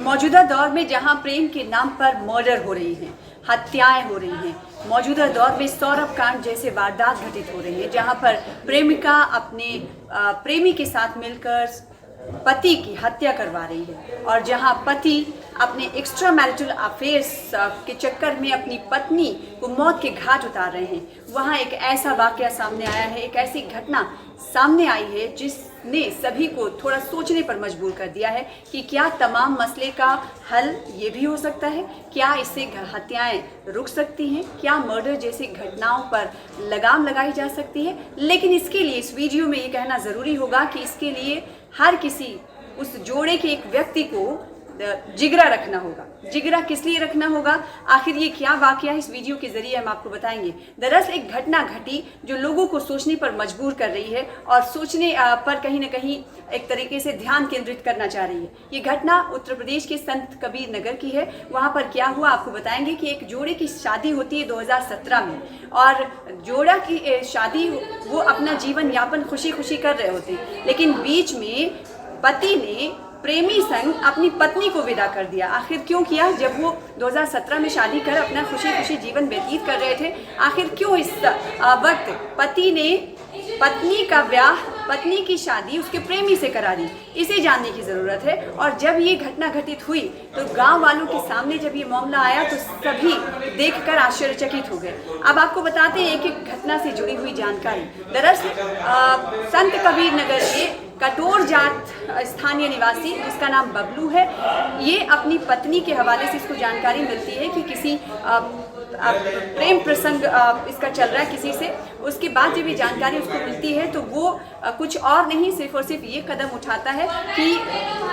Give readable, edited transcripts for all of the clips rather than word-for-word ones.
मौजूदा दौर में जहां प्रेम के नाम पर मर्डर हो रही हैं, हत्याएं हो रही हैं, मौजूदा दौर में सौरभ कांड जैसे वारदात घटित हो रही हैं, जहां पर प्रेमिका अपने प्रेमी के साथ मिलकर पति की हत्या करवा रही है और जहां पति अपने एक्स्ट्रा मैरिटल अफेयर्स के चक्कर में अपनी पत्नी को मौत के घाट उतार रहे हैं, वहां एक ऐसा वाकया सामने आया है, एक ऐसी घटना सामने आई है जिसने सभी को थोड़ा सोचने पर मजबूर कर दिया है कि क्या तमाम मसले का हल ये भी हो सकता है, क्या इससे हत्याएं रुक सकती हैं, क्या मर्डर जैसी घटनाओं पर लगाम लगाई जा सकती है। लेकिन इसके लिए इस वीडियो में ये कहना ज़रूरी होगा कि इसके लिए हर किसी उस जोड़े के एक व्यक्ति को जिगरा रखना होगा। जिगरा किस लिए रखना होगा, आखिर ये क्या वाकया है, इस वीडियो के जरिए हम आपको बताएंगे। दरअसल एक घटना घटी जो लोगों को सोचने पर मजबूर कर रही है और सोचने पर कहीं ना कहीं एक तरीके से ध्यान केंद्रित करना चाह रही है। ये घटना उत्तर प्रदेश के संत कबीर नगर की है। वहाँ पर क्या हुआ आपको बताएंगे कि एक जोड़े की शादी होती है 2017 में और जोड़ा की शादी वो अपना जीवन यापन खुशी खुशी कर रहे होते हैं, लेकिन बीच में पति ने प्रेमी संग अपनी पत्नी को विदा कर दिया। आखिर क्यों किया, जब वो 2017 में शादी कर अपना खुशी खुशी जीवन व्यतीत कर रहे थे, आखिर क्यों इस वक्त पति ने पत्नी का ब्याह, पत्नी की शादी उसके प्रेमी से करा दी, इसे जानने की ज़रूरत है। और जब ये घटना घटित हुई तो गांव वालों के सामने जब ये मामला आया तो सभी देखकर आश्चर्यचकित हो गए। अब आपको बताते हैं एक एक घटना से जुड़ी हुई जानकारी। दरअसल संत कबीर नगर के कटोर जाट स्थानीय निवासी जिसका नाम बबलू है, ये अपनी पत्नी के हवाले से इसको जानकारी मिलती है कि किसी प्रेम प्रसंग इसका चल रहा है किसी से। उसके बाद जब ये जानकारी उसको मिलती है तो वो कुछ और नहीं सिर्फ और सिर्फ ये कदम उठाता है कि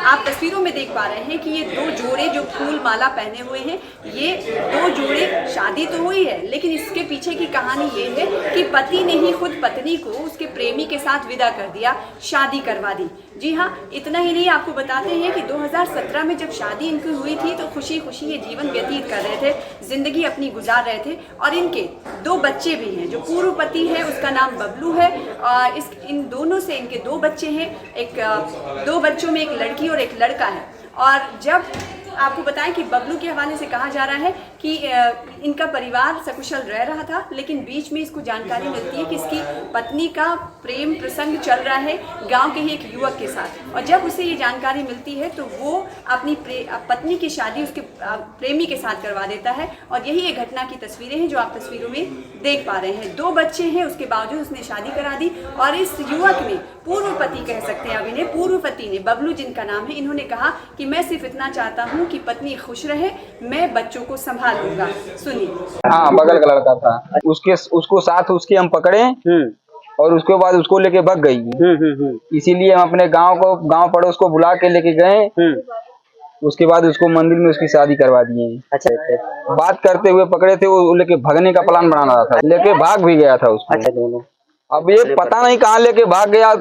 आप तस्वीरों में देख पा रहे हैं कि ये दो जोड़े जो फूल माला पहने हुए हैं, ये दो जोड़े शादी तो हुई है, लेकिन इसके पीछे की कहानी ये है कि पति ने ही खुद पत्नी को उसके प्रेमी के साथ विदा कर दिया, शादी करवा दी। जी हाँ, इतना ही नहीं, आपको बताते हैं कि 2017 में जब शादी इनकी हुई थी तो खुशी खुशी ये जीवन व्यतीत कर रहे थे, जिंदगी अपनी गुजार रहे थे और इनके दो बच्चे भी हैं। जो पूर्व पति है उसका नाम बबलू है और इन दोनों से इनके दो बच्चे हैं, दो बच्चों में एक लड़की और एक लड़का है। और जब आपको बताएं कि बबलू के हवाले से कहा जा रहा है कि इनका परिवार सकुशल रह रहा था, लेकिन बीच में इसको जानकारी मिलती है कि इसकी पत्नी का प्रेम प्रसंग चल रहा है गांव के ही एक युवक के साथ। और जब उसे ये जानकारी मिलती है तो वो अपनी पत्नी की शादी उसके प्रेमी के साथ करवा देता है। और यही एक घटना की तस्वीरें हैं जो आप तस्वीरों में देख पा रहे हैं। दो बच्चे हैं, उसके बावजूद उसने शादी करा दी और इस युवक ने, पूर्व पति कह सकते हैं अब इन्हें, पूर्व पति ने, बबलू जिनका नाम है, इन्होंने कहा कि मैं सिर्फ इतना चाहता हूँ कि पत्नी खुश रहे, मैं बच्चों को संभाल लूंगा। सुनिए। हाँ, बगल का लड़का था, उसको साथ उसके हम पकड़े और उसके बाद उसको लेके भाग गई। इसीलिए हम अपने गांव पड़ोस को बुला के लेके गए। उसके बाद उसको मंदिर में उसकी शादी करवा दिए। अच्छा, बात करते हुए पकड़े थे, वो लेके भागने का प्लान बना रहा था, लेके भाग भी गया था उसको। अच्छा, दोनों अब ये पता नहीं कहाँ लेके भाग गया।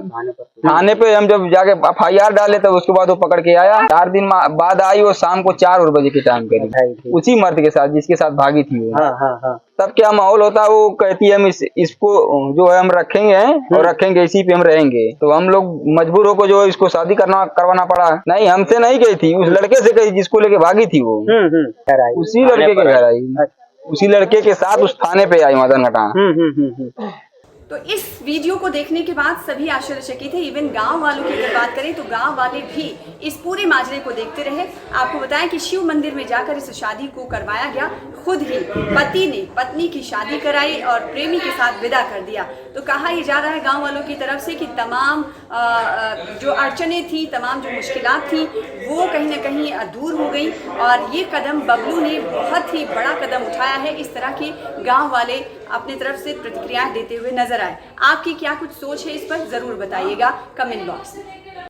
थाने पे हम जब जाके FIR डाले तब उसके बाद वो पकड़ के आया। 4 दिन बाद आई, वो शाम को 4 बजे के टाइम करी, उसी मर्द के साथ जिसके साथ भागी थी वो। हाँ। तब क्या माहौल होता है, वो कहती है हम इसको जो है हम रखेंगे और रखेंगे, इसी पे हम रहेंगे। तो हम लोग मजबूर होकर जो है इसको शादी करवाना पड़ा। नहीं, हमसे नहीं गई थी, उस लड़के से गई जिसको लेके भागी थी वो। उसी लड़के के घर आई, उसी लड़के के साथ उस थाने पे आई मदन घाटा। तो इस वीडियो को देखने के बाद सभी आश्चर्यचकित थे। इवन गांव वालों की अगर बात करें तो गांव वाले भी इस पूरे माजरे को देखते रहे। आपको बताएं कि शिव मंदिर में जाकर इस शादी को करवाया गया। खुद ही पति ने पत्नी की शादी कराई और प्रेमी के साथ विदा कर दिया। तो कहा यह जा रहा है गांव वालों की तरफ से कि तमाम जो अड़चने थी, तमाम जो मुश्किलात थी, वो कहीं ना कहीं दूर हो गई। और ये कदम बबलू ने बहुत ही बड़ा कदम उठाया है। इस तरह के गाँव वाले अपने तरफ से प्रतिक्रियाएं देते हुए नजर आए। आपकी क्या कुछ सोच है इस पर, जरूर बताइएगा कमेंट बॉक्स में।